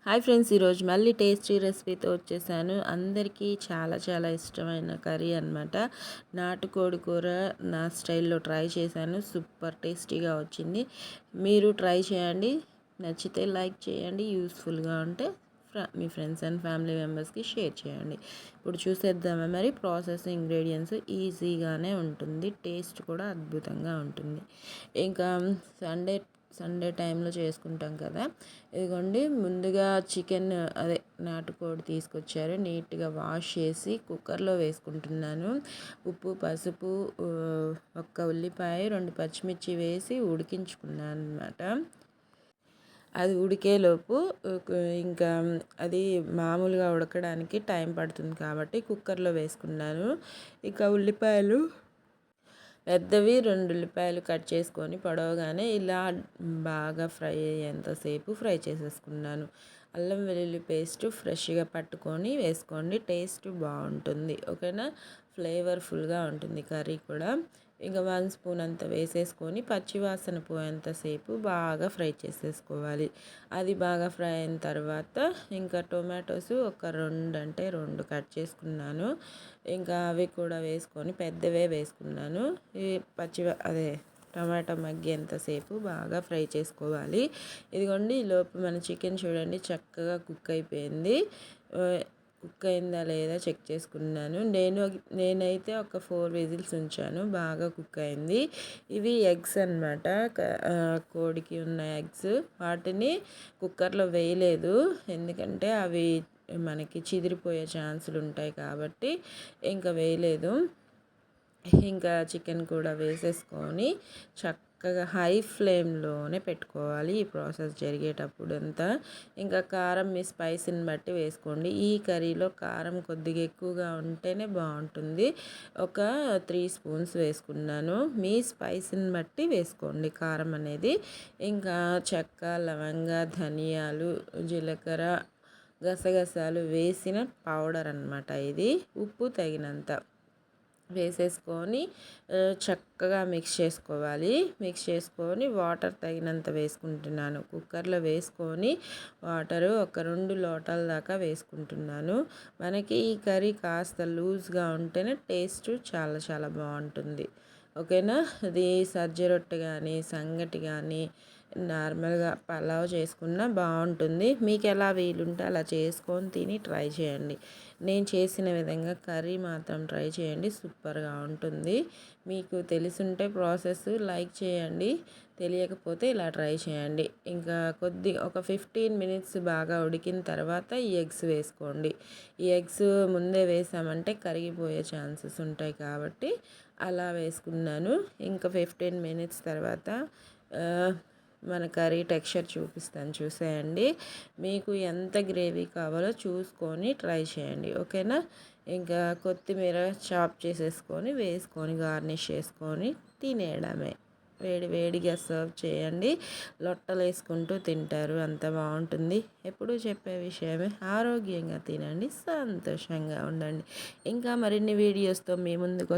Hi friends, ఈరోజు మళ్ళీ tasty రెసిపీతో వచ్చేసాను. అందరికీ చాలా చాలా ఇష్టమైన కర్రీ అనమాట. నాటుకోడి కూర నా స్టైల్లో ట్రై చేశాను. సూపర్ టేస్టీగా వచ్చింది. మీరు ట్రై చేయండి. నచ్చితే లైక్ చేయండి. యూస్ఫుల్గా ఉంటే మీ ఫ్రెండ్స్ అండ్ ఫ్యామిలీ మెంబర్స్కి షేర్ చేయండి. ఇప్పుడు చూసేద్దామా మరి ప్రాసెస్. ఇంగ్రీడియంట్స్ ఈజీగానే ఉంటుంది, టేస్ట్ కూడా అద్భుతంగా ఉంటుంది. ఇంకా సండే టైంలో చేసుకుంటాం కదా. ఇదిగోండి, ముందుగా చికెన్ అదే నాటుకోడి తీసుకొచ్చారు. నీట్గా వాష్ చేసి కుక్కర్లో వేసుకుంటున్నాను. ఉప్పు, పసుపు, ఒక్క ఉల్లిపాయ, 2 పచ్చిమిర్చి వేసి ఉడికించుకున్నాను అనమాట. అది ఉడికేలోపు ఇంకా అది మామూలుగా ఉడకడానికి టైం పడుతుంది కాబట్టి కుక్కర్లో వేసుకున్నాను. ఇక ఉల్లిపాయలు పెద్దవి 2 ఉల్లిపాయలు కట్ చేసుకొని పొడవుగానే ఇలా బాగా ఫ్రై అయ్యేంతసేపు ఫ్రై చేసేసుకున్నాను. అల్లం వెల్లుల్లి పేస్ట్ ఫ్రెష్గా పట్టుకొని వేసుకోండి, టేస్ట్ బాగుంటుంది. ఓకేనా, ఫ్లేవర్ఫుల్గా ఉంటుంది కర్రీ కూడా. ఇంకా 1 స్పూన్ అంత వేసేసుకొని పచ్చివాసన పోయేంతసేపు బాగా ఫ్రై చేసేసుకోవాలి. అది బాగా ఫ్రై అయిన తర్వాత ఇంకా టొమాటోస్ ఒక 2 అంటే 2 కట్ చేసుకున్నాను. ఇంకా అవి కూడా వేసుకొని పెద్దవే వేసుకున్నాను. ఈ అదే టమాటా మగ్గేంతసేపు బాగా ఫ్రై చేసుకోవాలి. ఇదిగోండి, ఈలోపు మన చికెన్ చూడండి చక్కగా కుక్ అయిపోయింది. కుక్ అయిందా లేదా చెక్ చేసుకున్నాను. నేనైతే ఒక 4 విజిల్స్ ఉంచాను. బాగా కుక్ అయింది. ఇవి ఎగ్స్ అనమాట, కోడికి ఉన్న ఎగ్స్. వాటిని కుక్కర్లో వేయలేదు, ఎందుకంటే అవి మనకి చిదిరిపోయే ఛాన్సులు ఉంటాయి కాబట్టి ఇంకా వేయలేదు. ఇంకా చికెన్ కూడా వేసేసుకొని చక్కగా హై ఫ్లేమ్లోనే పెట్టుకోవాలి ఈ ప్రాసెస్ జరిగేటప్పుడు అంతా. ఇంకా కారం మీ స్పైసీని బట్టి వేసుకోండి. ఈ కర్రీలో కారం కొద్దిగా ఎక్కువగా ఉంటేనే బాగుంటుంది. ఒక 3 స్పూన్స్ వేసుకున్నాను. మీ స్పైసీని బట్టి వేసుకోండి కారం అనేది. ఇంకా చెక్క, లవంగ, ధనియాలు, జీలకర్ర, గసగసాలు వేసిన పౌడర్ అన్నమాట ఇది. ఉప్పు తగినంత వేసేసుకొని చక్కగా మిక్స్ చేసుకోవాలి. మిక్స్ చేసుకొని వాటర్ తగినంత వేసుకుంటున్నాను. కుక్కర్లో వేసుకొని వాటరు ఒక 2 లోటాల దాకా వేసుకుంటున్నాను. మనకి ఈ కర్రీ కాస్త లూజ్గా ఉంటేనే టేస్ట్ చాలా చాలా బాగుంటుంది. ఓకేనా, అది సజ్జ రొట్టె కానీ సంగటి కానీ నార్మల్గా పలావ్ చేసుకున్నా బాగుంటుంది. మీకు ఎలా వీలుంటే అలా చేసుకొని తిని ట్రై చేయండి. నేను చేసిన విధంగా కర్రీ మాత్రం ట్రై చేయండి, సూపర్గా ఉంటుంది. మీకు తెలుసుంటే ప్రాసెస్ లైక్ చేయండి, తెలియకపోతే ఇలా ట్రై చేయండి. ఇంకా ఒక 15 మినిట్స్ బాగా ఉడికిన తర్వాత ఈ ఎగ్స్ వేసుకోండి. ఈ ఎగ్స్ ముందే వేసామంటే కరిగిపోయే ఛాన్సెస్ ఉంటాయి కాబట్టి అలా వేసుకున్నాను. ఇంకా 15 మినిట్స్ తర్వాత మన కర్రీ టెక్స్చర్ చూపిస్తాను, చూసేయండి. మీకు ఎంత గ్రేవీ కావాలో చూసుకొని ట్రై చేయండి. ఓకేనా, ఇంకా కొత్తిమీర చాప్ చేసేసుకొని వేసుకొని గార్నిష్ చేసుకొని తినేయడమే. వేడి వేడిగా సర్వ్ చేయండి. లొట్టలు వేసుకుంటూ తింటారు, అంత బాగుంటుంది. ఎప్పుడూ చెప్పే విషయమే, ఆరోగ్యంగా తినండి, సంతోషంగా ఉండండి. ఇంకా మరిన్ని వీడియోస్తో మీ ముందుకు